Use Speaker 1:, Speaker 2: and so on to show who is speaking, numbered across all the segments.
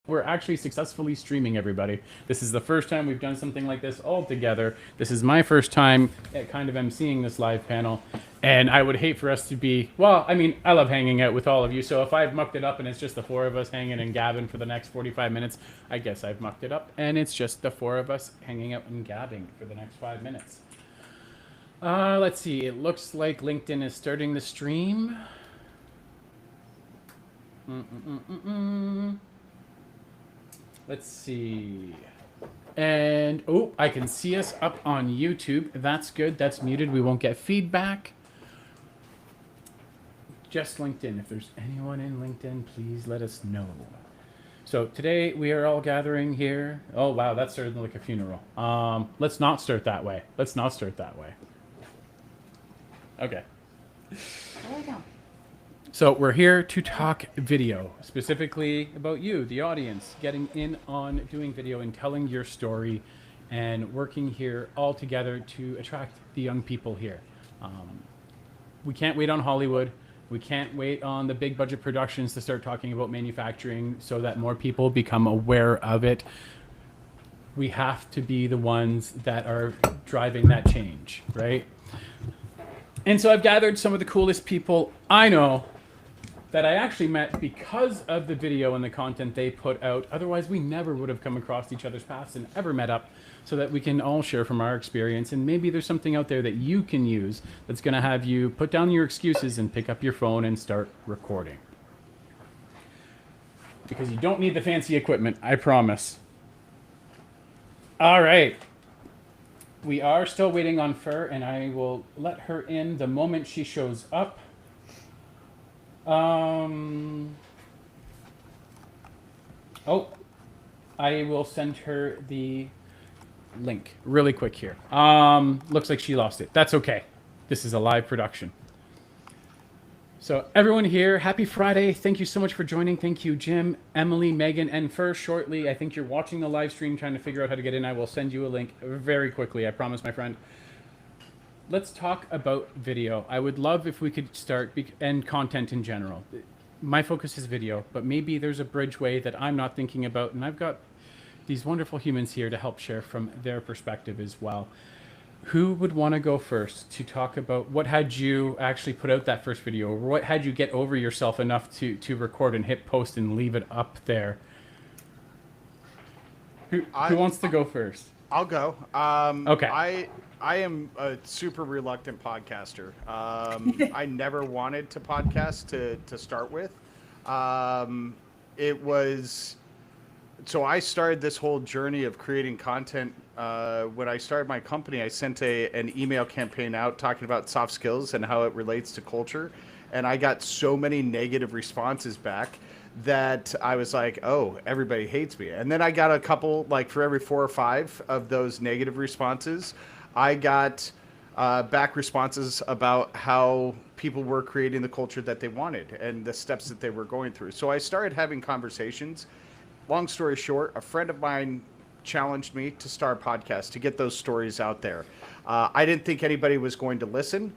Speaker 1: we're actually successfully streaming, everybody. This is the first time we've done something like this all together. This is my first time at kind of emceeing this live panel. And I would hate for us to be, well, I mean, I love hanging out with all of you. So if I've mucked it up and it's just the four of us hanging and gabbing for the next 45 minutes, I guess I've mucked it up. And it's just the four of us hanging out and gabbing for the next 5 minutes. Let's see. It looks like LinkedIn is starting the stream. Let's see. And, oh, I can see us up on YouTube. That's good. That's muted. We won't get feedback. Just LinkedIn. If there's anyone in LinkedIn, please let us know. So today we are all gathering here. Oh, wow, that started like a funeral. Let's not start that way. Let's not start that way. Okay.
Speaker 2: There we go.
Speaker 1: So we're here to talk video, specifically about you, the audience, getting in on doing video and telling your story and working here all together to attract the young people here. We can't wait on Hollywood. We can't wait on the big budget productions to start talking about manufacturing so that more people become aware of it. We have to be the ones that are driving that change, right? And so I've gathered some of the coolest people I know that I actually met because of the video and the content they put out. Otherwise, we never would have come across each other's paths and ever met up, so that we can all share from our experience. And maybe there's something out there that you can use that's going to have you put down your excuses and pick up your phone and start recording. Because you don't need the fancy equipment, I promise. All right. We are still waiting on Fur, and I will let her in the moment she shows up. Oh, I will send her the link really quick here. Looks like she lost it. That's okay. This is a live production. So everyone here, happy Friday. Thank you so much for joining. Thank you, Jim, Emily, Megan, and Fur. Shortly, I think you're watching the live stream trying to figure out how to get in. I will send you a link very quickly. I promise, my friend. Let's talk about video. I would love if we could start, and content in general. My focus is video, but maybe there's a bridgeway that I'm not thinking about, and I've got these wonderful humans here to help share from their perspective as well. Who would want to go first to talk about what had you actually put out that first video, or what had you get over yourself enough to record and hit post and leave it up there? Who wants to go first?
Speaker 3: I'll go.
Speaker 1: Okay.
Speaker 3: I am a super reluctant podcaster. I never wanted to podcast to start with. It was... So I started this whole journey of creating content. When I started my company, I sent an email campaign out talking about soft skills and how it relates to culture. And I got so many negative responses back that I was like, oh, everybody hates me. And then I got a couple, like for every 4 or 5 of those negative responses, I got back responses about how people were creating the culture that they wanted and the steps that they were going through. So I started having conversations. Long story short, a friend of mine challenged me to start a podcast to get those stories out there. I didn't think anybody was going to listen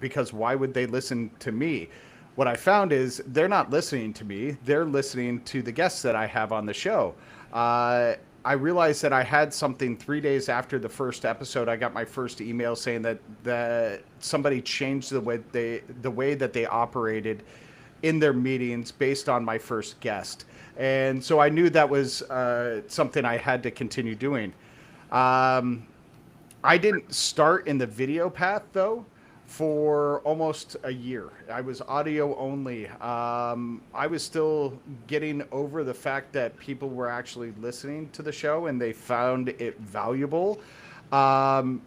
Speaker 3: because why would they listen to me? What I found is they're not listening to me. They're listening to the guests that I have on the show. I realized that I had something 3 days after the first episode. I got my first email saying that somebody changed the way that they operated in their meetings based on my first guest. And so I knew that was something I had to continue doing. I didn't start in the video path, though, for almost a year. I was audio only. I was still getting over the fact that people were actually listening to the show and they found it valuable. And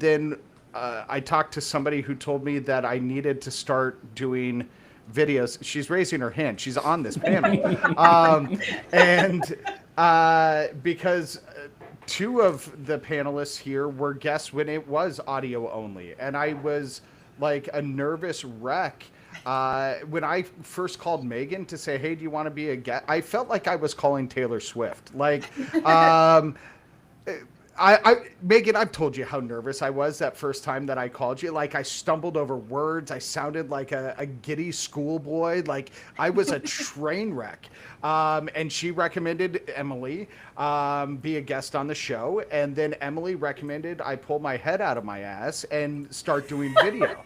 Speaker 3: then I talked to somebody who told me that I needed to start doing videos. She's raising her hand. She's on this panel. Because 2 of the panelists here were guests when it was audio only. And I was like a nervous wreck. When I first called Megan to say, hey, do you want to be a guest? I felt like I was calling Taylor Swift. Like, Megan, I've told you how nervous I was that first time that I called you. Like I stumbled over words. I sounded like a giddy schoolboy. Like I was a train wreck. And she recommended Emily be a guest on the show. And then Emily recommended I pull my head out of my ass and start doing video.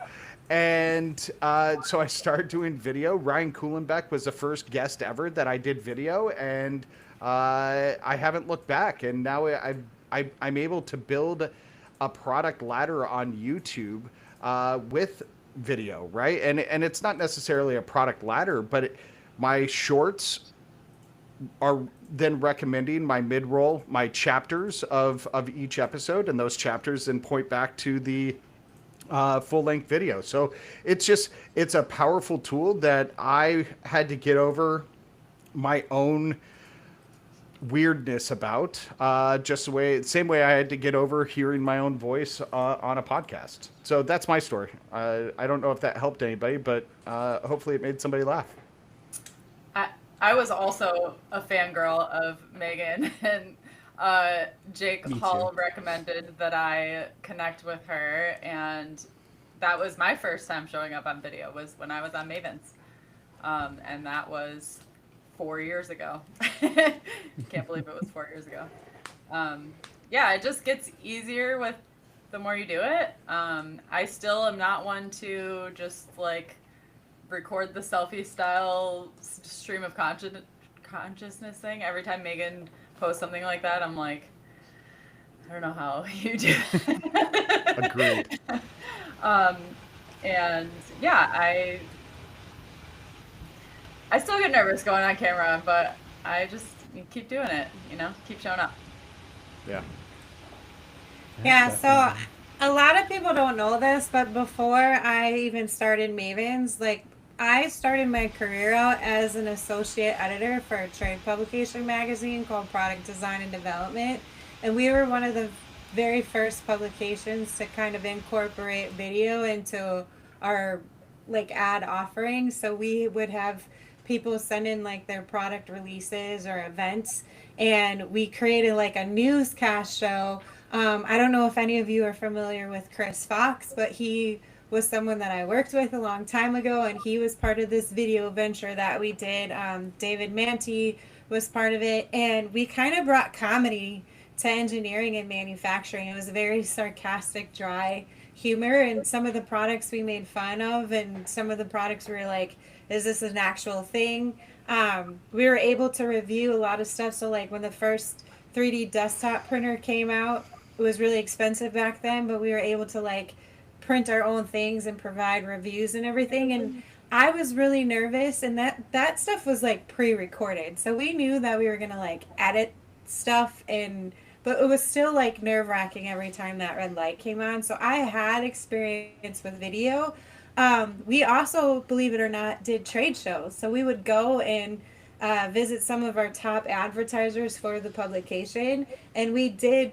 Speaker 3: And so I started doing video. Ryan Kuhlenbeck was the first guest ever that I did video. And I haven't looked back. And now I'm able to build a product ladder on YouTube with video, right? And it's not necessarily a product ladder, but my shorts are then recommending my mid-roll, my chapters of each episode, and those chapters then point back to the full-length video. So it's a powerful tool that I had to get over my own weirdness about, just same way I had to get over hearing my own voice on a podcast. So that's my story. I don't know if that helped anybody, but hopefully it made somebody laugh.
Speaker 2: I was also a fangirl of Megan, and Jake Hall recommended that I connect with her, and that was my first time showing up on video, was when I was on Mavens, and that was 4 years ago. Can't believe it was 4 years ago. Yeah, it just gets easier with the more you do it. I still am not one to just like record the selfie style stream of consciousness thing. Every time Megan posts something like that, I'm like, I don't know how you do it.
Speaker 3: Agreed.
Speaker 2: And yeah, I still get nervous going on camera, but I just keep doing it, keep showing up.
Speaker 3: Yeah.
Speaker 4: Yeah, so a lot of people don't know this, but before I even started Mavens, like I started my career out as an associate editor for a trade publication magazine called Product Design and Development. And we were one of the very first publications to kind of incorporate video into our like ad offerings. So we would have people send in like their product releases or events, and we created like a newscast show. I don't know if any of you are familiar with Chris Fox, but he was someone that I worked with a long time ago, and he was part of this video venture that we did. David Manti was part of it, and we kind of brought comedy to engineering and manufacturing. It was a very sarcastic, dry humor, and some of the products we made fun of, and some of the products we were like, is this an actual thing? We were able to review a lot of stuff. So like when the first 3D desktop printer came out, it was really expensive back then, but we were able to like print our own things and provide reviews and everything. And I was really nervous, and that stuff was like pre-recorded. So we knew that we were going to like edit stuff, but it was still like nerve-wracking every time that red light came on. So I had experience with video. We also, believe it or not, did trade shows. So we would go and visit some of our top advertisers for the publication, and we did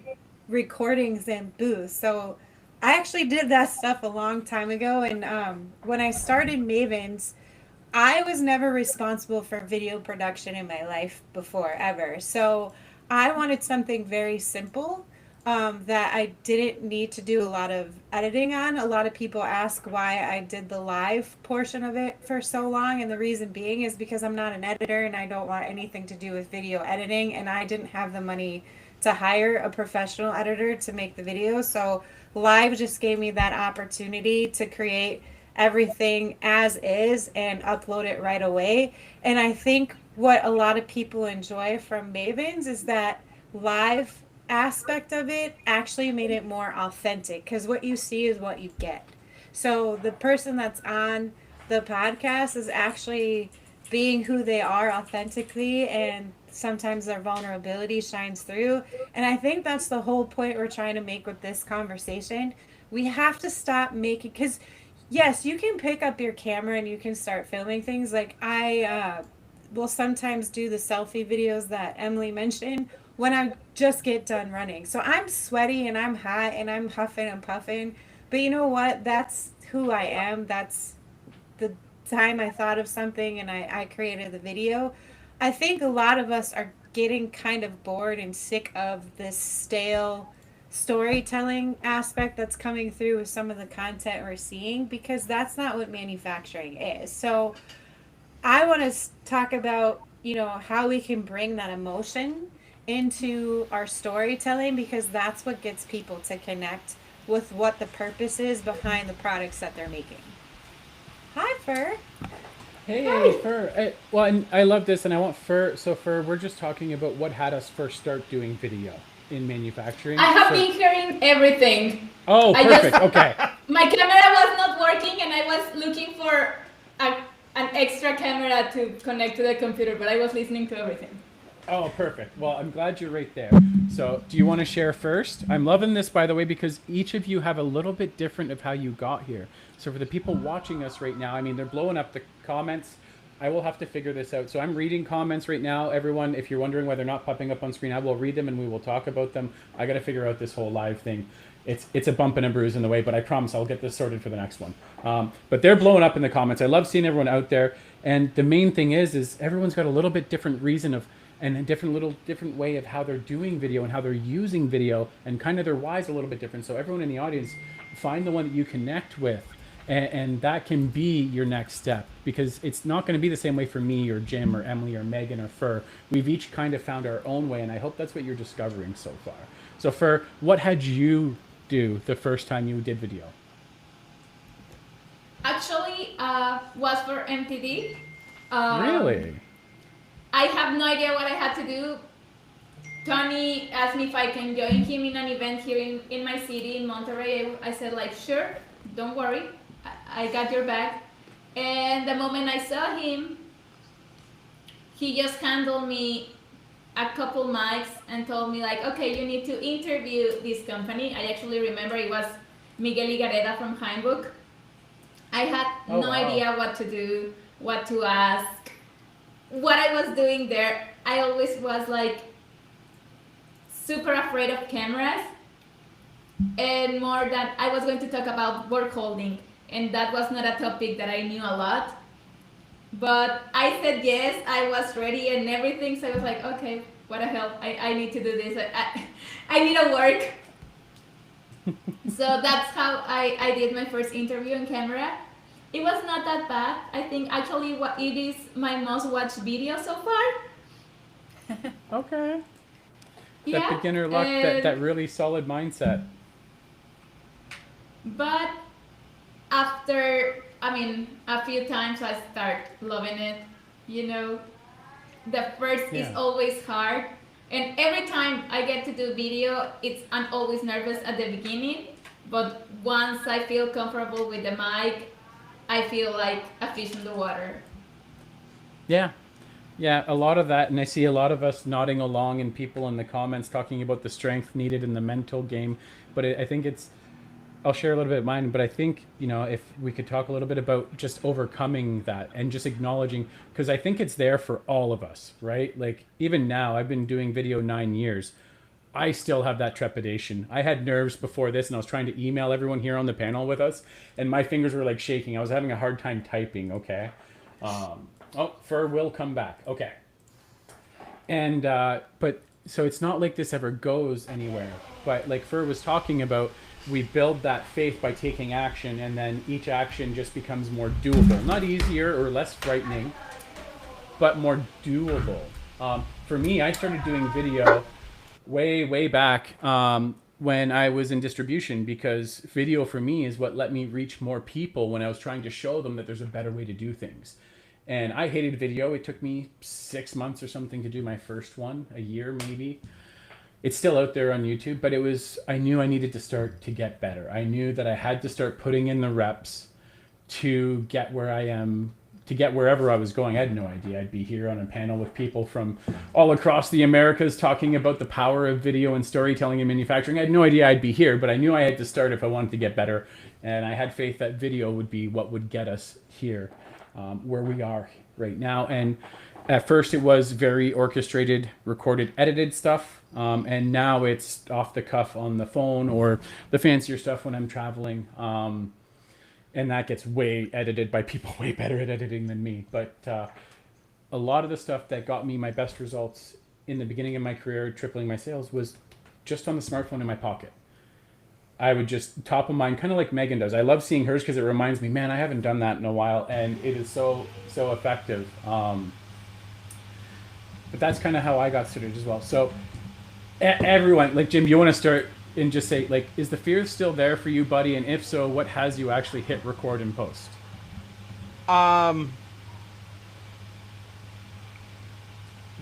Speaker 4: recordings and booths. So I actually did that stuff a long time ago. And when I started Mavens, I was never responsible for video production in my life before, ever. So I wanted something very simple that I didn't need to do a lot of editing on. A lot of people ask why I did the live portion of it for so long, and the reason being is because I'm not an editor and I don't want anything to do with video editing, and I didn't have the money to hire a professional editor to make the video. So live just gave me that opportunity to create everything as is and upload it right away. And I think what a lot of people enjoy from Mavens is that live aspect of it actually made it more authentic, because what you see is what you get. So the person that's on the podcast is actually being who they are authentically, and sometimes their vulnerability shines through. And I think that's the whole point we're trying to make with this conversation. We have to stop making, because yes, you can pick up your camera and you can start filming things. Like I will sometimes do the selfie videos that Emily mentioned when I just get done running. So I'm sweaty and I'm hot and I'm huffing and puffing, but you know what? That's who I am. That's the time I thought of something and I created the video. I think a lot of us are getting kind of bored and sick of this stale storytelling aspect that's coming through with some of the content we're seeing, because that's not what manufacturing is. So I want to talk about, how we can bring that emotion into our storytelling, because that's what gets people to connect with what the purpose is behind the products that they're making. Hi, Fur.
Speaker 1: Hey, Fur. Well, and I love this, and I want Fur. So, Fur, we're just talking about what had us first start doing video in manufacturing.
Speaker 5: I have
Speaker 1: So-
Speaker 5: been hearing everything.
Speaker 1: Oh,
Speaker 5: I
Speaker 1: perfect.
Speaker 5: just-
Speaker 1: Okay.
Speaker 5: My camera was not working, and I was looking for an extra camera to connect to the computer, but I was listening to everything.
Speaker 1: Oh, perfect. Well, I'm glad you're right there. So, do you want to share first? I'm loving this, by the way, because each of you have a little bit different of how you got here. So, for the people watching us right now, I mean, they're blowing up the comments. I will have to figure this out. So, I'm reading comments right now. Everyone, if you're wondering why they're not popping up on screen, I will read them and we will talk about them. I got to figure out this whole live thing. It's a bump and a bruise in the way, but I promise I'll get this sorted for the next one. But they're blowing up in the comments. I love seeing everyone out there. And the main thing is everyone's got a little bit different reason of, and a different way of how they're doing video and how they're using video, and kind of their why's a little bit different. So everyone in the audience, find the one that you connect with, and that can be your next step, because it's not going to be the same way for me or Jim or Emily or Megan or Fur. We've each kind of found our own way, and I hope that's what you're discovering so far. So Fur, what had you do the first time you did video?
Speaker 5: Actually, was for MTD.
Speaker 1: Really?
Speaker 5: I have no idea what I had to do. Tony asked me if I can join him in an event here in my city, in Monterrey. I said, like, sure, don't worry. I got your back. And the moment I saw him, he just handed me a couple mics and told me, like, okay, you need to interview this company. I actually remember it was Miguel Igareda from Heimbrook. I had no idea what to do, what to ask, what I was doing there. I always was like super afraid of cameras, and more that I was going to talk about work holding, and that was not a topic that I knew a lot. But I said yes, I was ready and everything, so I was like, okay, what the hell, I need to do this. I need to work. So that's how I did my first interview on camera. It was not that bad. I think actually it is my most watched video so far.
Speaker 1: Okay.
Speaker 5: Yeah,
Speaker 1: That beginner luck, that really solid mindset.
Speaker 5: But after, a few times I start loving it. The first is always hard. And every time I get to do video, I'm always nervous at the beginning. But once I feel comfortable with the mic, I feel like a fish in the water.
Speaker 1: Yeah, a lot of that, and I see a lot of us nodding along and people in the comments talking about the strength needed in the mental game. But I think I'll share a little bit of mine, but I think, if we could talk a little bit about just overcoming that and just acknowledging, because I think it's there for all of us, right? Like, even now, I've been doing video 9 years. I still have that trepidation. I had nerves before this, and I was trying to email everyone here on the panel with us, and my fingers were like shaking. I was having a hard time typing, okay? Fur will come back, okay. And, but, so it's not like this ever goes anywhere, but like Fur was talking about, we build that faith by taking action, and then each action just becomes more doable. Not easier or less frightening, but more doable. For me, I started doing video way back when I was in distribution, because video for me is what let me reach more people when I was trying to show them that there's a better way to do things. And I hated video. It took me 6 months or something to do my first one, a year maybe. It's still out there on YouTube, but I knew I needed to start to get better. I knew that I had to start putting in the reps to get where I am, to get wherever I was going. I had no idea I'd be here on a panel with people from all across the Americas talking about the power of video and storytelling and manufacturing. I had no idea I'd be here, but I knew I had to start if I wanted to get better. And I had faith that video would be what would get us here, where we are right now. And at first it was very orchestrated, recorded, edited stuff. And now it's off the cuff on the phone or the fancier stuff when I'm traveling. And that gets way edited by people way better at editing than me. But a lot of the stuff that got me my best results in the beginning of my career, tripling my sales, was just on the smartphone in my pocket. I would just top of mind, kind of like Megan does. I love seeing hers because it reminds me, man, I haven't done that in a while, and it is so effective. But that's kind of how I got started as well. So everyone, like Jim, you want to start and just say, like, is the fear still there for you, buddy? And if so, what has you actually hit record and post?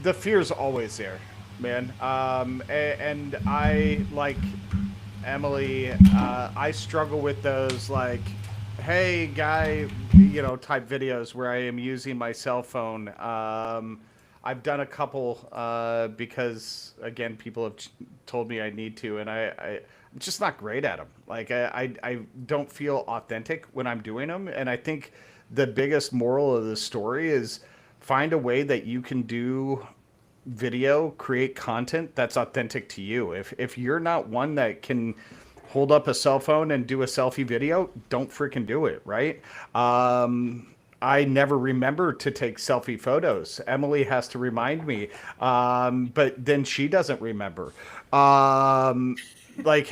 Speaker 3: The fear's always there, man. And I, like Emily, I struggle with those, like, hey, guy, type videos where I am using my cell phone. I've done a couple because, again, people have told me I need to, and I'm just not great at them. Like, I don't feel authentic when I'm doing them, and I think the biggest moral of the story is find a way that you can do video, create content that's authentic to you. If you're not one that can hold up a cell phone and do a selfie video, don't freaking do it, right? I never remember to take selfie photos. Emily has to remind me, but then she doesn't remember. Like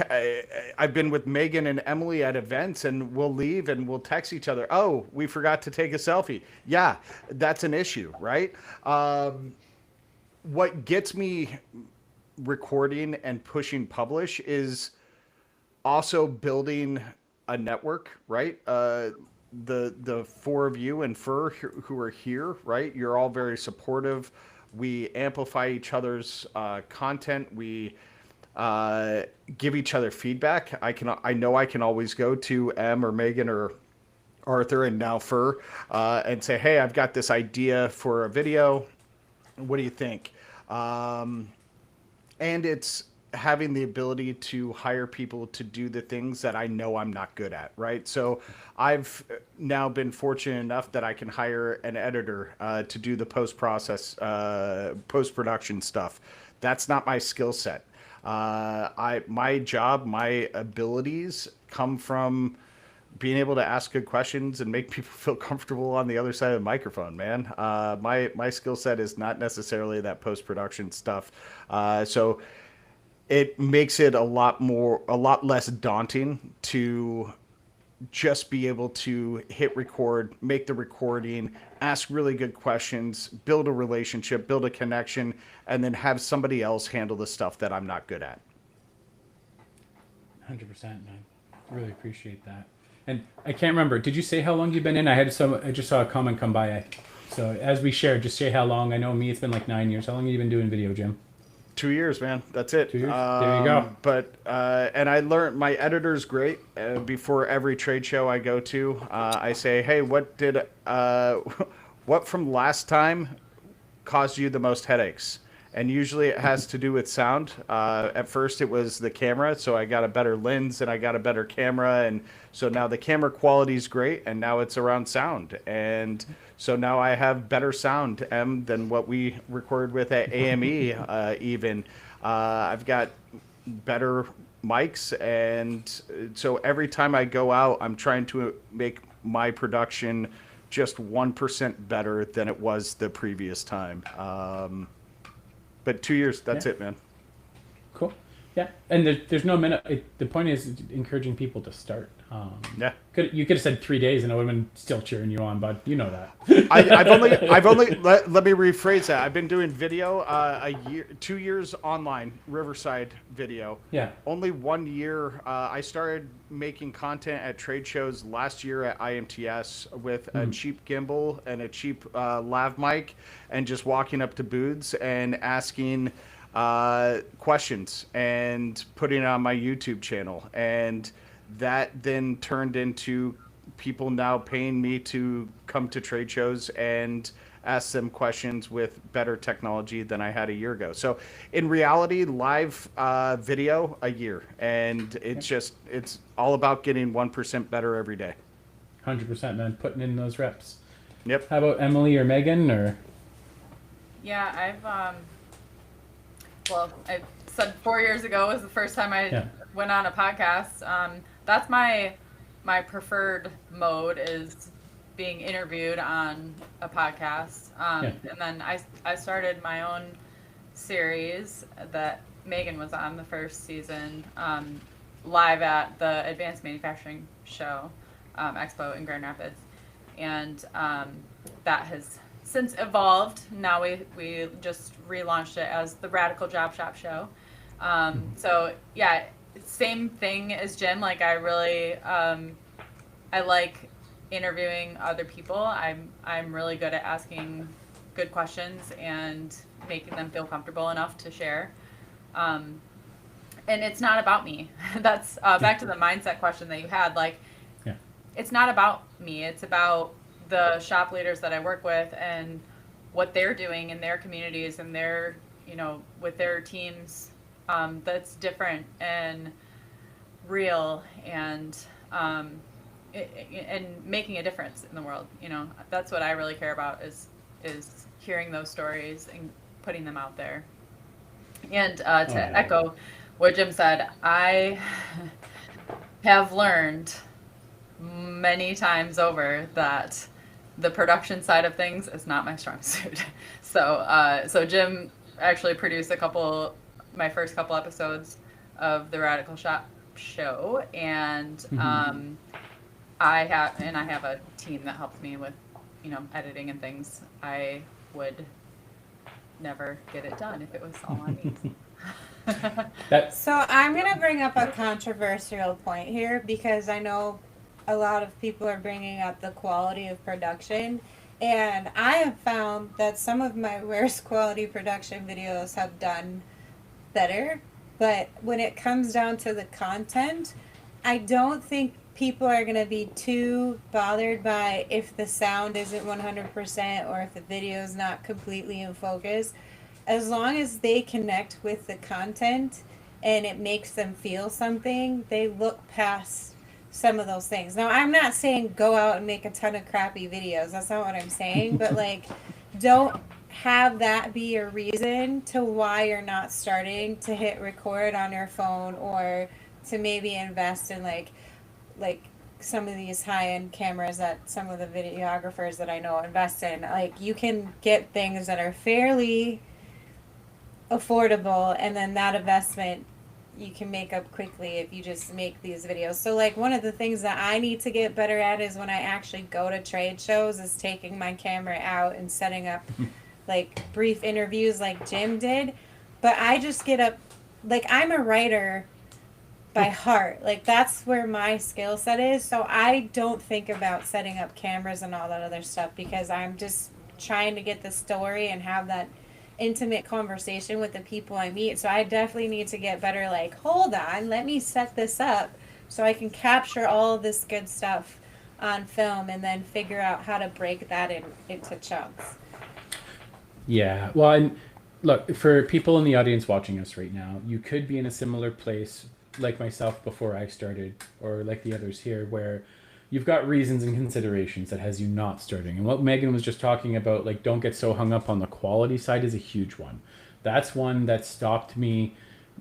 Speaker 3: I've been with Megan and Emily at events, and we'll leave and we'll text each other, oh, we forgot to take a selfie. Yeah, that's an issue, right? What gets me recording and pushing publish is also building a network, right? The four of you and Fur who are here, right? You're all very supportive. We amplify each other's content. We give each other feedback. I know I can always go to Em or Megan or Arthur and now Fur and say, hey, I've got this idea for a video. What do you think? And it's having the ability to hire people to do the things that I know I'm not good at, right? So I've now been fortunate enough that I can hire an editor to do the post-production stuff. That's not my skill set. My job, my abilities come from being able to ask good questions and make people feel comfortable on the other side of the microphone, man. My skill set is not necessarily that post-production stuff. So it makes it a lot less daunting to just be able to hit record, make the recording, ask really good questions, build a relationship, build a connection, and then have somebody else handle the stuff that I'm not good at.
Speaker 1: 100%, man. Really appreciate that. And I can't remember, did you say how long you've been in? I just saw a comment come by. So as we shared, just say how long. I know me, it's been like 9 years. How long have you been doing video, Jim?
Speaker 3: 2 years, man. That's it.
Speaker 1: 2 years? There you go.
Speaker 3: But and I learned, my editor's great. Before every trade show I go to, I say, hey, what from last time caused you the most headaches? And usually it has to do with sound. At first it was the camera, so I got a better lens and I got a better camera, and so now the camera quality is great, and now it's around sound. And so now I have better sound than what we recorded with at AME even. I've got better mics, and so every time I go out, I'm trying to make my production just 1% better than it was the previous time. But 2 years, that's it, man.
Speaker 1: Cool. Yeah, and there's no minute. The point is encouraging people to start.
Speaker 3: Yeah.
Speaker 1: You could have said 3 days, and I would have been still cheering you on, but you know that.
Speaker 3: I've only let me rephrase that. I've been doing video a year, 2 years online, Riverside video.
Speaker 1: Yeah.
Speaker 3: Only 1 year. I started making content at trade shows last year at IMTS with a cheap gimbal and a cheap lav mic, and just walking up to booths and asking questions and putting it on my YouTube channel. And that then turned into people now paying me to come to trade shows and ask them questions with better technology than I had a year ago. So in reality, live video a year, and it's all about getting 1% better every day.
Speaker 1: 100%, man. Putting in those reps.
Speaker 3: Yep.
Speaker 1: How about Emily or Megan or?
Speaker 2: Yeah, I said 4 years ago was the first time I went on a podcast. That's my preferred mode, is being interviewed on a podcast. And then I started my own series that Megan was on the first season, live at the Advanced Manufacturing Show Expo in Grand Rapids, and that has since evolved. Now we just relaunched it as the Radical Job Shop Show. So yeah, same thing as Jim. Like I really I like interviewing other people. I'm really good at asking good questions and making them feel comfortable enough to share. And it's not about me. That's back to the mindset question that you had. Like,
Speaker 1: Yeah.
Speaker 2: it's not about me. It's about the shop leaders that I work with and what they're doing in their communities and their, with their teams. That's different and real and and making a difference in the world. That's what I really care about is hearing those stories and putting them out there. And to echo what Jim said, I have learned many times over that the production side of things is not my strong suit. So Jim actually produced my first couple episodes of the Radical Shop Show, and I have a team that helps me with, editing and things. I would never get it done if it was all on me.
Speaker 4: So I'm going to bring up a controversial point here because I know a lot of people are bringing up the quality of production. And I have found that some of my worst quality production videos have done better. But when it comes down to the content, I don't think people are going to be too bothered by if the sound isn't 100% or if the video is not completely in focus. As long as they connect with the content and it makes them feel something, they look past some of those things. Now, I'm not saying go out and make a ton of crappy videos. That's not what I'm saying. But, like, don't have that be a reason to why you're not starting to hit record on your phone or to maybe invest in, like some of these high-end cameras that some of the videographers that I know invest in. Like, you can get things that are fairly affordable, and then that investment you can make up quickly if you just make these videos. So like one of the things that I need to get better at is when I actually go to trade shows is taking my camera out and setting up like brief interviews like Jim did. But I just get up, like I'm a writer by heart. Like that's where my skill set is. So I don't think about setting up cameras and all that other stuff because I'm just trying to get the story and have that intimate conversation with the people I meet. So I definitely need to get better. Like, hold on, let me set this up so I can capture all of this good stuff on film and then figure out how to break that into chunks.
Speaker 1: Yeah. Well, and look, for people in the audience watching us right now, you could be in a similar place like myself before I started, or like the others here, where you've got reasons and considerations that has you not starting. And what Megan was just talking about, like don't get so hung up on the quality side, is a huge one. That's one that stopped me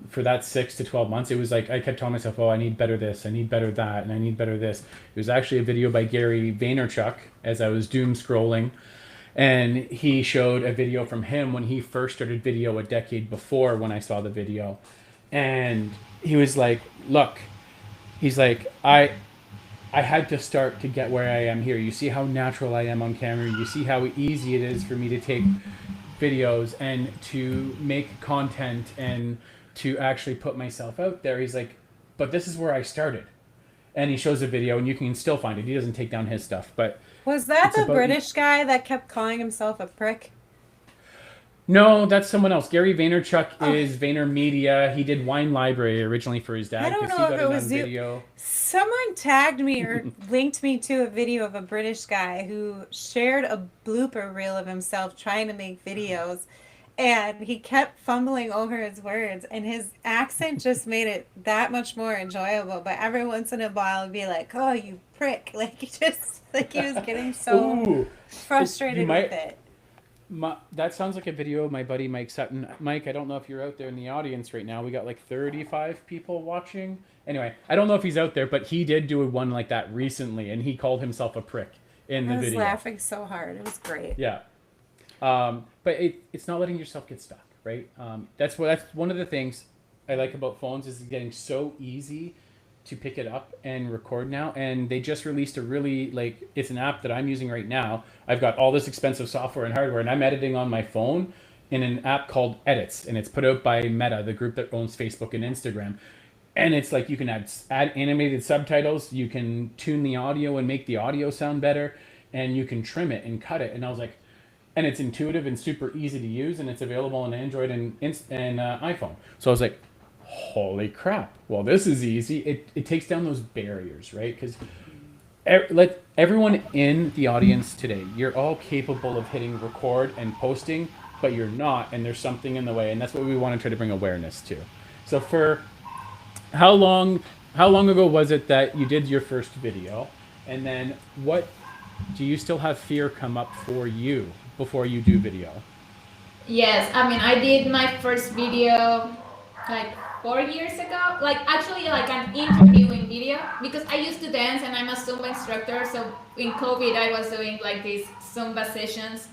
Speaker 1: for that 6 to 12 months. It was like I kept telling myself, oh, I need better this, I need better that, and I need better this. It was actually a video by Gary Vaynerchuk as I was doom scrolling. And he showed a video from him when he first started video a decade before when I saw the video. And he was like, look, he's like, I had to start to get where I am here. You see how natural I am on camera. You see how easy it is for me to take videos and to make content and to actually put myself out there. He's like, but this is where I started. And he shows a video and you can still find it. He doesn't take down his stuff. But
Speaker 4: was that the British guy that kept calling himself a prick?
Speaker 1: No, that's someone else. Gary Vaynerchuk is VaynerMedia. He did Wine Library originally for his dad.
Speaker 4: I don't know if it was
Speaker 1: video.
Speaker 4: Someone tagged me or linked me to a video of a British guy who shared a blooper reel of himself trying to make videos. And he kept fumbling over his words. And his accent just made it that much more enjoyable. But every once in a while, it'd be like, oh, you prick. Like, he just, like, he was getting so frustrated with it.
Speaker 1: That sounds like a video of my buddy Mike Sutton. Mike, I don't know if you're out there in the audience right now. We got like 35 people watching. Anyway, I don't know if he's out there, but he did do one like that recently, and he called himself a prick in the video.
Speaker 4: I was laughing so hard. It was great.
Speaker 1: Yeah. But it's not letting yourself get stuck, right? That's one of the things I like about phones is getting so easy to pick it up and record now, and they just released a really like it's an app that I'm using right now. I've got all this expensive software and hardware, and I'm editing on my phone in an app called Edits, and it's put out by Meta, the group that owns Facebook and Instagram. And it's like you can add animated subtitles, you can tune the audio and make the audio sound better, and you can trim it and cut it. And I was like, and it's intuitive and super easy to use, and it's available on Android and iPhone. So I was like, holy crap! Well, this is easy. It takes down those barriers, right? Because let everyone in the audience today, you're all capable of hitting record and posting, but you're not, and there's something in the way, and that's what we want to try to bring awareness to. So for how long ago was it that you did your first video, and then what do you still have fear come up for you before you do video?
Speaker 5: Yes, I mean, I did my first video like 4 years ago, like actually like an interviewing video, because I used to dance and I'm a Zumba instructor. So in COVID, I was doing like these Zumba sessions.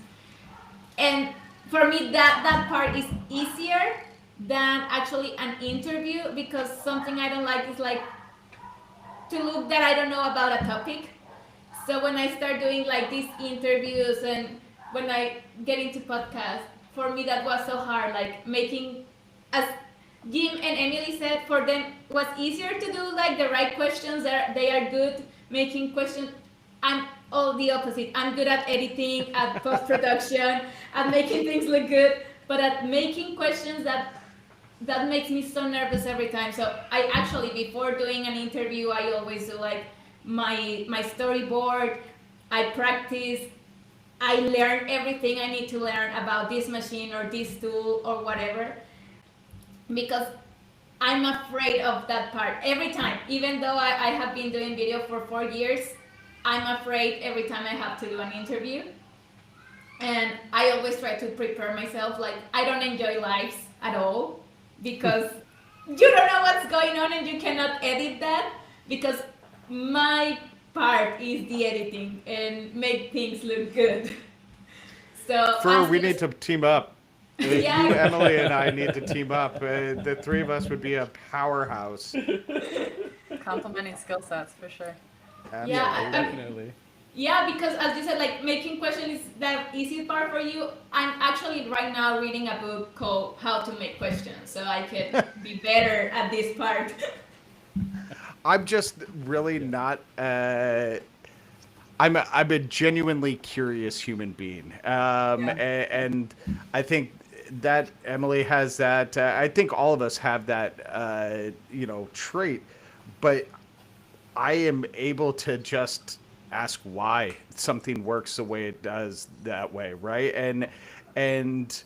Speaker 5: And for me, that part is easier than actually an interview, because something I don't like is like to look that I don't know about a topic. So when I start doing like these interviews and when I get into podcasts, for me that was so hard, like making, as Jim and Emily said, for them was easier to do like the right questions. They are good making questions. I'm all the opposite. I'm good at editing, at post-production, at making things look good, but at making questions that makes me so nervous every time. So I actually, before doing an interview, I always do like my storyboard. I practice. I learn everything I need to learn about this machine or this tool or whatever, because I'm afraid of that part every time. Even though I have been doing video for 4 years, I'm afraid every time I have to do an interview. And I always try to prepare myself. Like, I don't enjoy lives at all, because you don't know what's going on and you cannot edit that, because my part is the editing and make things look good. So
Speaker 3: We need to team up.
Speaker 5: Yeah.
Speaker 3: You, Emily, and I need to team up. The three of us would be a powerhouse.
Speaker 2: Complementing skill sets for sure.
Speaker 5: Yeah,
Speaker 1: Definitely.
Speaker 5: Yeah, because as you said, like making questions is the easy part for you. I'm actually right now reading a book called How to Make Questions, so I can be better at this part.
Speaker 3: I'm just really not. I'm a genuinely curious human being, and I think that Emily has that. I think all of us have that, trait. But I am able to just ask why something works the way it does that way, right? And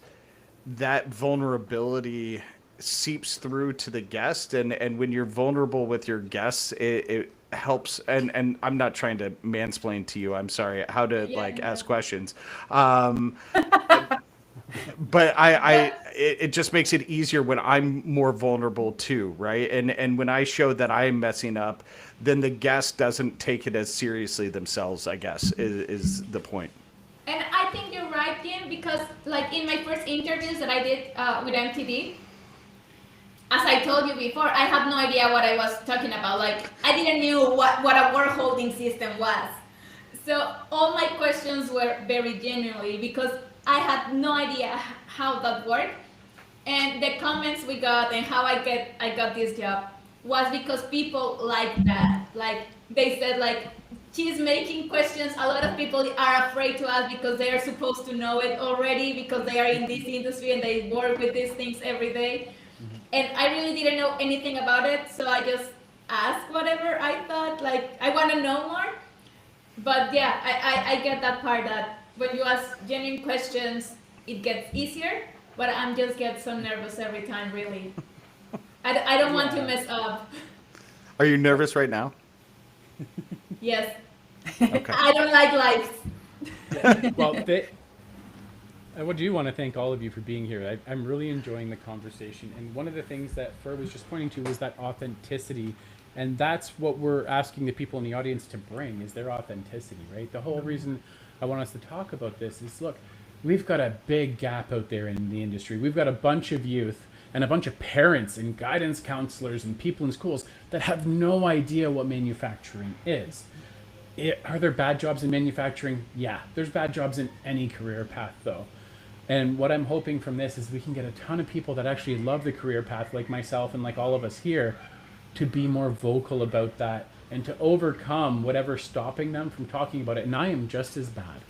Speaker 3: that vulnerability seeps through to the guest, and when you're vulnerable with your guests, it helps. And I'm not trying to mansplain to you, I'm sorry, how to ask questions, but it just makes it easier when I'm more vulnerable too, right? And when I show that I'm messing up, then the guest doesn't take it as seriously themselves, I guess, is the point.
Speaker 5: And I think you're right, Jim, because like in my first interviews that I did with MTV, as I told you before, I have no idea what I was talking about. Like, I didn't know what a word holding system was. So all my questions were very genuinely, because I had no idea how that worked. And the comments we got and how I got this job was because people like that. Like, they said, like, she's making questions a lot of people are afraid to ask because they are supposed to know it already, because they are in this industry and they work with these things every day. And I really didn't know anything about it, so I just asked whatever I thought, like, I want to know more. But yeah, I get that part, that when you ask genuine questions, it gets easier, but I'm just get so nervous every time, really. I don't want to mess up.
Speaker 3: Are you nervous right now?
Speaker 5: Yes.
Speaker 3: Okay.
Speaker 5: I don't like life.
Speaker 1: Well, I do want to thank all of you for being here. I'm really enjoying the conversation. And one of the things that Fer was just pointing to was that authenticity. And that's what we're asking the people in the audience to bring, is their authenticity, right? The whole reason I want us to talk about this is, look, we've got a big gap out there in the industry. We've got a bunch of youth and a bunch of parents and guidance counselors and people in schools that have no idea what manufacturing is. Are there bad jobs in manufacturing? Yeah, there's bad jobs in any career path though. And what I'm hoping from this is we can get a ton of people that actually love the career path, like myself and like all of us here, to be more vocal about that and to overcome whatever's stopping them from talking about it. And I am just as bad.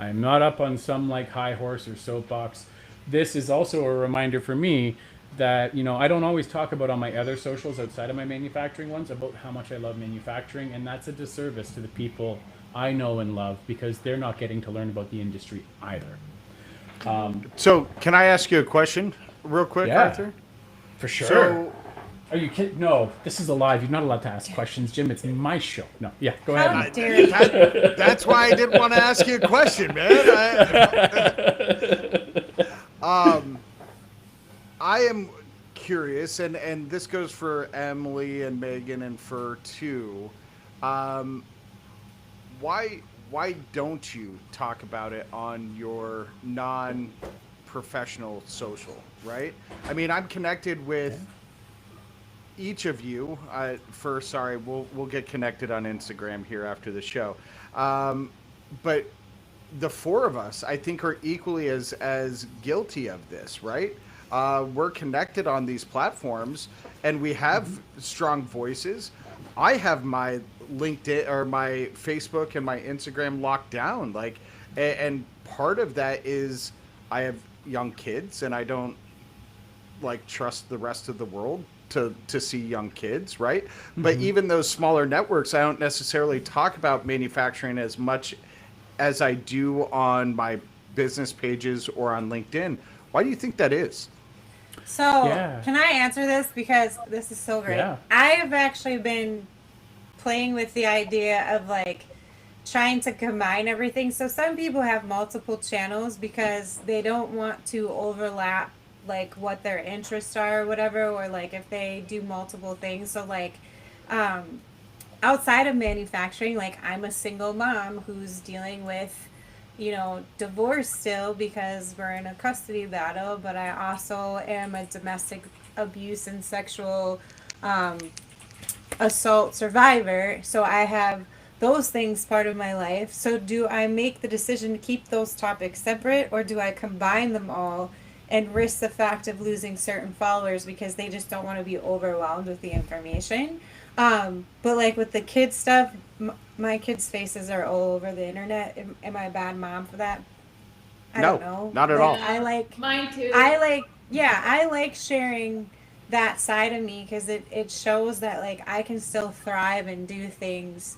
Speaker 1: I am not up on some like high horse or soapbox. This is also a reminder for me that, you know, I don't always talk about on my other socials outside of my manufacturing ones about how much I love manufacturing, and that's a disservice to the people I know and love because they're not getting to learn about the industry either.
Speaker 3: So, can I ask you a question real quick,
Speaker 1: Yeah.
Speaker 3: Arthur?
Speaker 1: For sure.
Speaker 3: So,
Speaker 1: Are you kidding? No, this is a live. You're not allowed to ask questions, Jim. It's my show. No, yeah, go
Speaker 4: How
Speaker 1: ahead.
Speaker 4: dare you?
Speaker 3: that's why I didn't want to ask you a question, man. I am curious, and this goes for Emily and Megan and Fur too. Why don't you talk about it on your non-professional social, right? I mean, I'm connected with each of you. We'll get connected on Instagram here after the show. But the four of us, I think, are equally as guilty of this, right? We're connected on these platforms, and we have strong voices. I have my LinkedIn or my Facebook and my Instagram locked down, like, and part of that is I have young kids, and I don't like trust the rest of the world to see young kids, right? But even those smaller networks, I don't necessarily talk about manufacturing as much as I do on my business pages or on LinkedIn. Why do you think that is?
Speaker 4: So,
Speaker 1: Yeah.
Speaker 4: can I answer this? Because this is so great.
Speaker 1: Yeah.
Speaker 4: I have actually been playing with the idea of like trying to combine everything. So some people have multiple channels because they don't want to overlap like what their interests are or whatever, or like if they do multiple things. So like outside of manufacturing, like I'm a single mom who's dealing with, you know, divorce still because we're in a custody battle, but I also am a domestic abuse and sexual assault survivor. So I have those things part of my life. So do I make the decision to keep those topics separate, or do I combine them all and risk the fact of losing certain followers because they just don't want to be overwhelmed with the information? But like with the kids stuff, my kids' faces are all over the internet. Am I a bad mom for that? I
Speaker 3: No,
Speaker 4: don't know.
Speaker 3: not at
Speaker 4: Like,
Speaker 3: all.
Speaker 4: I like
Speaker 5: Mine too.
Speaker 4: I like sharing that side of me because it shows that like I can still thrive and do things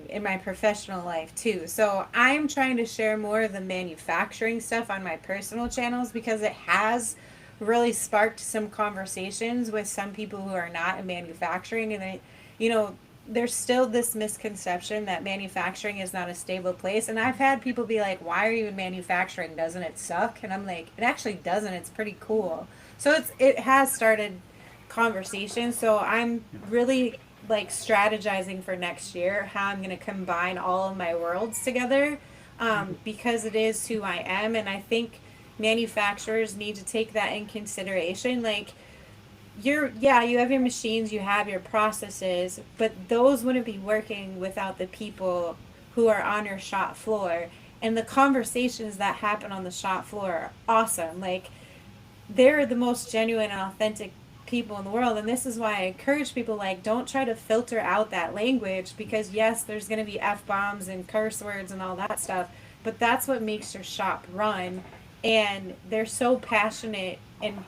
Speaker 4: in my professional life too. So I'm trying to share more of the manufacturing stuff on my personal channels because it has really sparked some conversations with some people who are not in manufacturing, and they, you know, there's still this misconception that manufacturing is not a stable place. And I've had people be like, why are you in manufacturing? Doesn't it suck? And I'm like, it actually doesn't. It's pretty cool. So it has started conversations. So I'm really like strategizing for next year how I'm going to combine all of my worlds together because it is who I am. And I think manufacturers need to take that in consideration. Like, you have your machines, you have your processes, but those wouldn't be working without the people who are on your shop floor. And the conversations that happen on the shop floor are awesome. Like, they're the most genuine and authentic people in the world. And this is why I encourage people, like, don't try to filter out that language, because yes, there's going to be F-bombs and curse words and all that stuff, but that's what makes your shop run. And they're so passionate and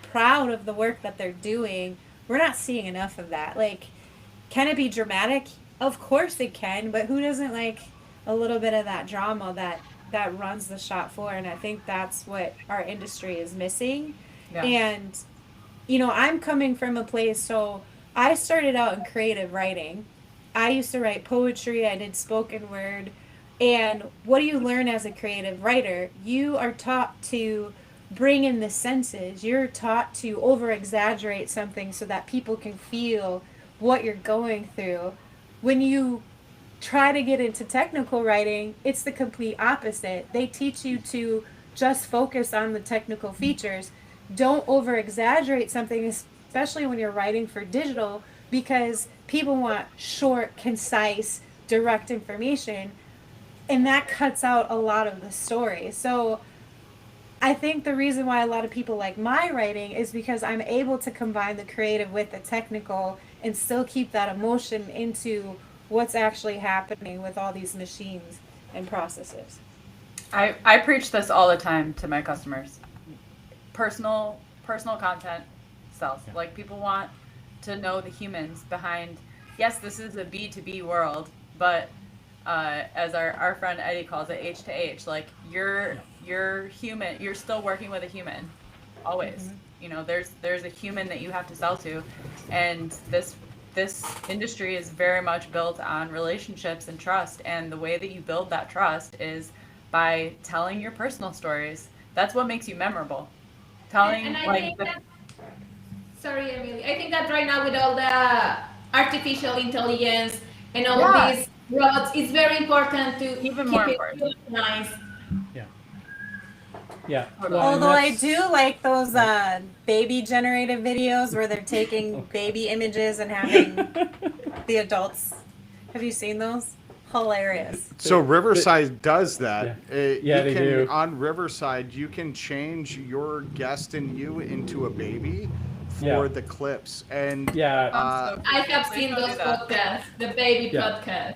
Speaker 4: proud of the work that they're doing. We're not seeing enough of that. Like, can it be dramatic? Of course it can, but who doesn't like a little bit of that drama that runs the shop floor? And I think that's what our industry is missing.
Speaker 2: Yeah.
Speaker 4: And you know, I'm coming from a place, so I started out in creative writing. I used to write poetry, I did spoken word. And what do you learn as a creative writer? You are taught to bring in the senses. You're taught to over exaggerate something so that people can feel what you're going through. When you try to get into technical writing, it's the complete opposite. They teach you to just focus on the technical features. don't over exaggerate something, especially when you're writing for digital, because people want short, concise, direct information, and that cuts out a lot of the story. So I think the reason why a lot of people like my writing is because I'm able to combine the creative with the technical and still keep that emotion into what's actually happening with all these machines and processes.
Speaker 2: I preach this all the time to my customers. Personal content sells.
Speaker 1: Yeah.
Speaker 2: Like, people want to know the humans behind. Yes, this is a B2B world, but as our friend Eddie calls it, H to H. Like, you're human. You're still working with a human, always.
Speaker 4: Mm-hmm.
Speaker 2: You know, there's a human that you have to sell to, and this industry is very much built on relationships and trust. And the way that you build that trust is by telling your personal stories. That's what makes you memorable. Telling,
Speaker 5: And I
Speaker 2: like,
Speaker 5: think that, sorry, Emily. I think that right now with all the artificial intelligence and all
Speaker 2: Yeah.
Speaker 5: these robots, it's very important to
Speaker 2: Even
Speaker 5: keep
Speaker 2: more
Speaker 5: it
Speaker 2: important.
Speaker 5: organized.
Speaker 1: Yeah.
Speaker 2: Totally.
Speaker 1: Well, and
Speaker 4: Although I
Speaker 1: that's-
Speaker 4: do like those baby generated videos where they're taking baby images and having the adults. Have you seen those? Hilarious.
Speaker 3: So Riverside does that.
Speaker 1: Yeah,
Speaker 3: you
Speaker 1: they
Speaker 3: can,
Speaker 1: do.
Speaker 3: On Riverside, you can change your guest and you into a baby for
Speaker 1: Yeah.
Speaker 3: the clips. And
Speaker 1: Yeah.
Speaker 2: I'm so
Speaker 5: I have
Speaker 2: curious.
Speaker 5: seen
Speaker 2: Please don't
Speaker 5: those
Speaker 2: do that.
Speaker 5: podcasts, the baby
Speaker 1: Yeah.
Speaker 5: podcast.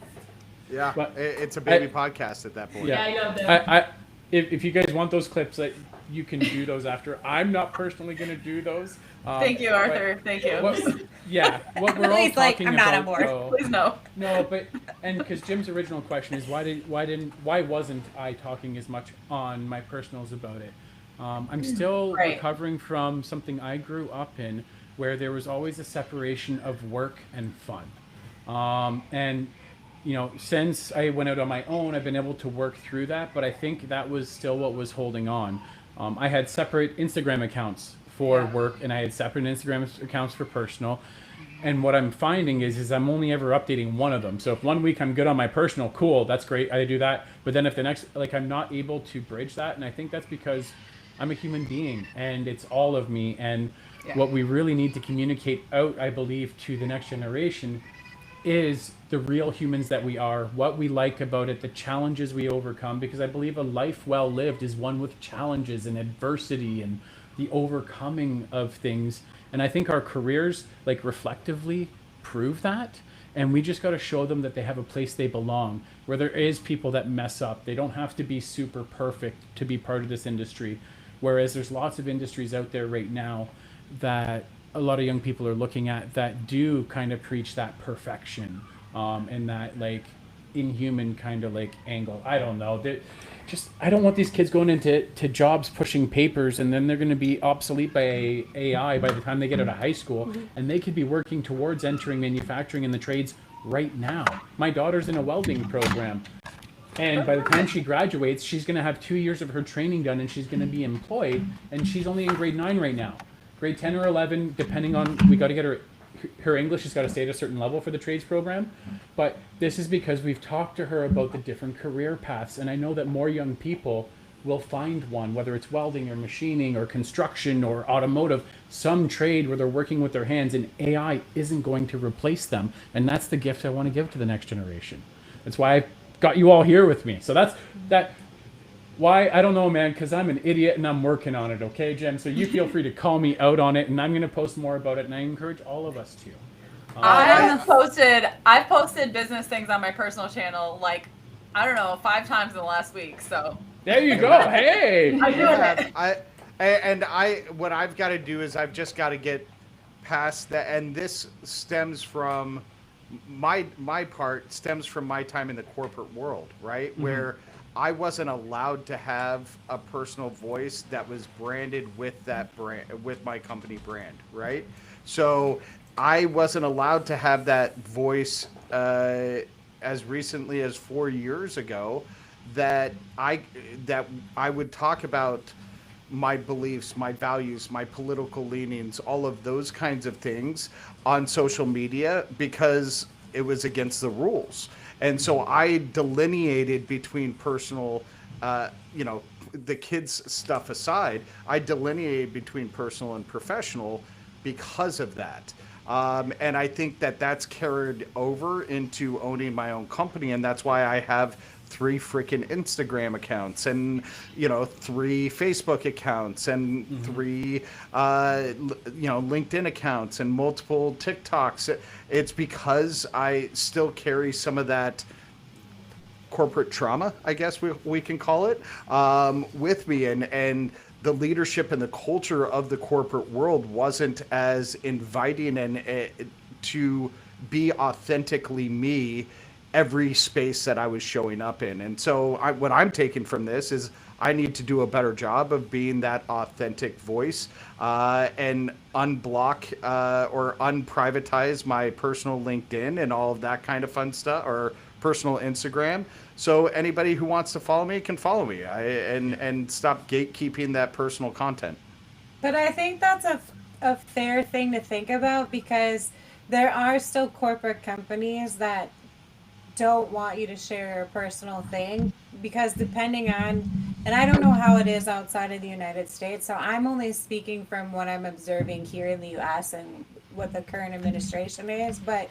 Speaker 3: yeah,
Speaker 1: But
Speaker 3: it's a baby podcast at that point.
Speaker 1: Yeah.
Speaker 5: Yeah, I love them.
Speaker 1: If you guys want those clips, like, you can do those after. I'm not personally going to do those.
Speaker 2: Thank you, Arthur. Thank you.
Speaker 1: What we're all
Speaker 4: He's like,
Speaker 1: talking
Speaker 4: "I'm
Speaker 1: about,
Speaker 4: not on board."
Speaker 1: though-
Speaker 2: Please no.
Speaker 1: No, but and because Jim's original question is why wasn't I talking as much on my personals about it? I'm still
Speaker 2: Right.
Speaker 1: recovering from something I grew up in, where there was always a separation of work and fun, and you know, since I went out on my own, I've been able to work through that. But I think that was still what was holding on. I had separate Instagram accounts for
Speaker 2: Yeah.
Speaker 1: work, and I had separate Instagram accounts for personal. And what I'm finding is I'm only ever updating one of them. So if one week I'm good on my personal, cool, that's great, I do that. But then if the next, like, I'm not able to bridge that, and I think that's because I'm a human being and it's all of me. And
Speaker 2: Yeah.
Speaker 1: what we really need to communicate out, I believe, to the next generation is the real humans that we are, what we like about it, the challenges we overcome, because I believe a life well lived is one with challenges and adversity and the overcoming of things. And I think our careers, like, reflectively prove that. And we just got to show them that they have a place they belong, where there is people that mess up. They don't have to be super perfect to be part of this industry. Whereas there's lots of industries out there right now that a lot of young people are looking at that do kind of preach that perfection, and that, like, inhuman kind of, like, angle. I don't know. I don't want these kids going into jobs pushing papers, and then they're going to be obsolete by AI by the time they get out of high school, and they could be working towards entering manufacturing in the trades right now. My daughter's in a welding program, and by the time she graduates, she's going to have 2 years of her training done, and she's going to be employed, and she's only in grade 9 right now. Grade 10 or 11, depending on, we got to get her English has got to stay at a certain level for the trades program. But this is because we've talked to her about the different career paths. And I know that more young people will find one, whether it's welding or machining or construction or automotive, some trade where they're working with their hands, and AI isn't going to replace them. And that's the gift I want to give to the next generation. That's why I got you all here with me. So that's that. Why? I don't know, man, because I'm an idiot and I'm working on it, okay, Jen? So you feel free to call me out on it, and I'm going to post more about it, and I encourage all of us to.
Speaker 2: I've posted business things on my personal channel, like, I don't know, 5 times in the last week. So
Speaker 1: There you go. Hey!
Speaker 2: I'm doing it.
Speaker 3: What I've got to do is I've just got to get past that, and this stems from my part stems from my time in the corporate world, right?
Speaker 1: Mm-hmm.
Speaker 3: Where I wasn't allowed to have a personal voice that was branded with that brand, with my company brand, right? So I wasn't allowed to have that voice as recently as 4 years ago, that I would talk about my beliefs, my values, my political leanings, all of those kinds of things on social media, because it was against the rules. And so I delineated between personal you know, the kids stuff aside, I delineate between personal and professional because of that. And I think that that's carried over into owning my own company, and that's why I have 3 freaking Instagram accounts, and 3 Facebook accounts, and 3 LinkedIn accounts, and multiple TikToks. It's because I still carry some of that corporate trauma, I guess we can call it, with me, and the leadership and the culture of the corporate world wasn't as inviting and to be authentically me every space that I was showing up in. And so what I'm taking from this is I need to do a better job of being that authentic voice, and unblock or unprivatize my personal LinkedIn and all of that kind of fun stuff, or personal Instagram. So anybody who wants to follow me can follow me, and stop gatekeeping that personal content.
Speaker 4: But I think that's a fair thing to think about, because there are still corporate companies that don't want you to share your personal thing, because depending on, and I don't know how it is outside of the United States, so I'm only speaking from what I'm observing here in the US and what the current administration is, but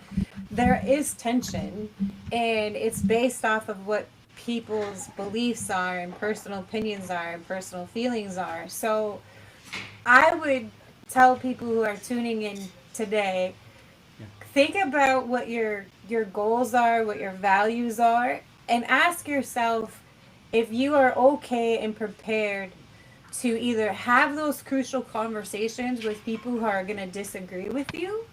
Speaker 4: there is tension, and it's based off of what people's beliefs are and personal opinions are and personal feelings are. So I would tell people who are tuning in today, think about what your goals are, what your values are, and ask yourself if you are okay and prepared to either have those crucial conversations with people who are going to disagree with you,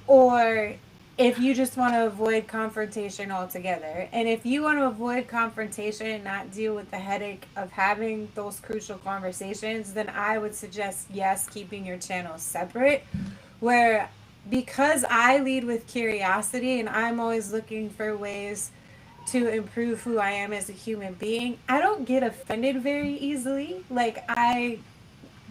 Speaker 4: or if you just want to avoid confrontation altogether. And if you want to avoid confrontation and not deal with the headache of having those crucial conversations, then I would suggest, yes, keeping your channels separate, where, because I lead with curiosity and I'm always looking for ways to improve who I am as a human being, I don't get offended very easily. Like, I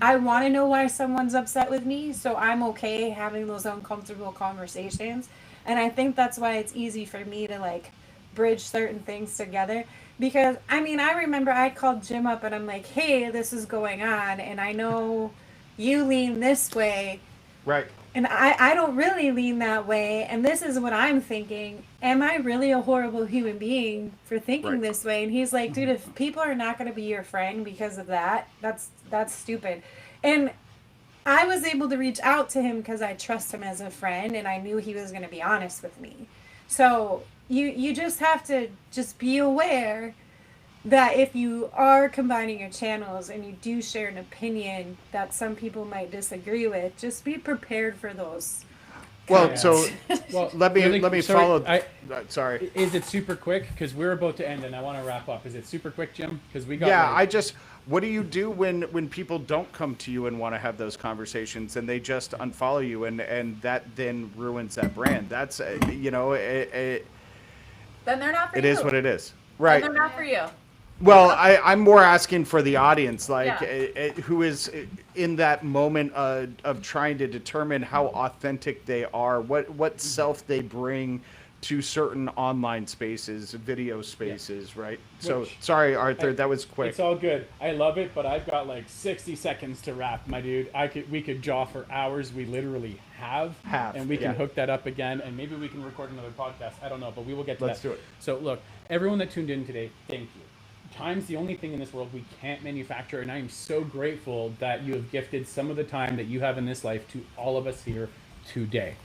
Speaker 4: want to know why someone's upset with me, so I'm okay having those uncomfortable conversations. And I think that's why it's easy for me to like bridge certain things together. Because I mean, I remember I called Jim up and I'm like, hey, this is going on, and I know you lean this way.
Speaker 3: Right.
Speaker 4: And I don't really lean that way. And this is what I'm thinking. Am I really a horrible human being for thinking this way? And he's like, dude, if people are not going to be your friend because of that, that's stupid. And I was able to reach out to him because I trust him as a friend, and I knew he was going to be honest with me. So you just have to just be aware that if you are combining your channels and you do share an opinion that some people might disagree with, just be prepared for those.
Speaker 3: Well, so
Speaker 1: Well,
Speaker 3: let me follow. Sorry.
Speaker 1: Is it super quick? Because we're about to end, and I want to wrap up. Is it super quick, Jim? Because we got.
Speaker 3: Yeah, what do you do when people don't come to you and want to have those conversations, and they just unfollow you, and that then ruins that brand? That's
Speaker 2: Then they're not for you.
Speaker 3: It is what it is. Right.
Speaker 2: Then they're not for you.
Speaker 3: Well, I'm more asking for the audience, like,
Speaker 2: Yeah.
Speaker 3: who is in that moment of trying to determine how authentic they are, what self they bring to certain online spaces, video spaces, right? So, sorry, Arthur, that was quick.
Speaker 1: It's all good. I love it, but I've got like 60 seconds to wrap, my dude. We could jaw for hours. We literally have, and we can hook that up again, and maybe we can record another podcast. I don't know, but we will get to
Speaker 3: Let's
Speaker 1: that.
Speaker 3: do it.
Speaker 1: So, look, everyone that tuned in today, thank you. Time's the only thing in this world we can't manufacture, and I am so grateful that you have gifted some of the time that you have in this life to all of us here today.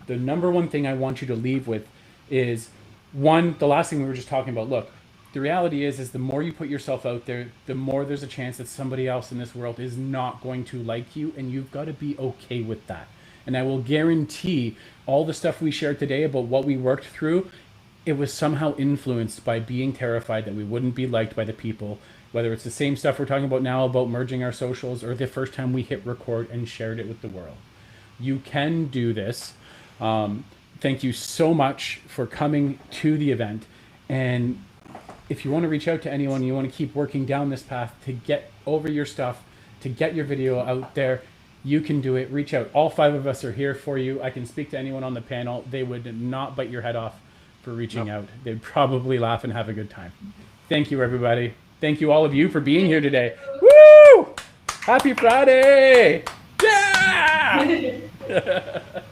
Speaker 1: The number one thing I want you to leave with is, one, the last thing we were just talking about. Look, the reality is the more you put yourself out there, the more there's a chance that somebody else in this world is not going to like you, and you've got to be okay with that. And I will guarantee all the stuff we shared today about what we worked through, it was somehow influenced by being terrified that we wouldn't be liked by the people, whether it's the same stuff we're talking about now about merging our socials, or the first time we hit record and shared it with the world. You can do this. Thank you so much for coming to the event. And if you want to reach out to anyone, you want to keep working down this path to get over your stuff, to get your video out there, you can do it. Reach out. All 5 of us are here for you. I can speak to anyone on the panel. They would not bite your head off for reaching out. They'd probably laugh and have a good time. Thank you, everybody. thank you all of you for being here today. Woo! Happy Friday! Yeah!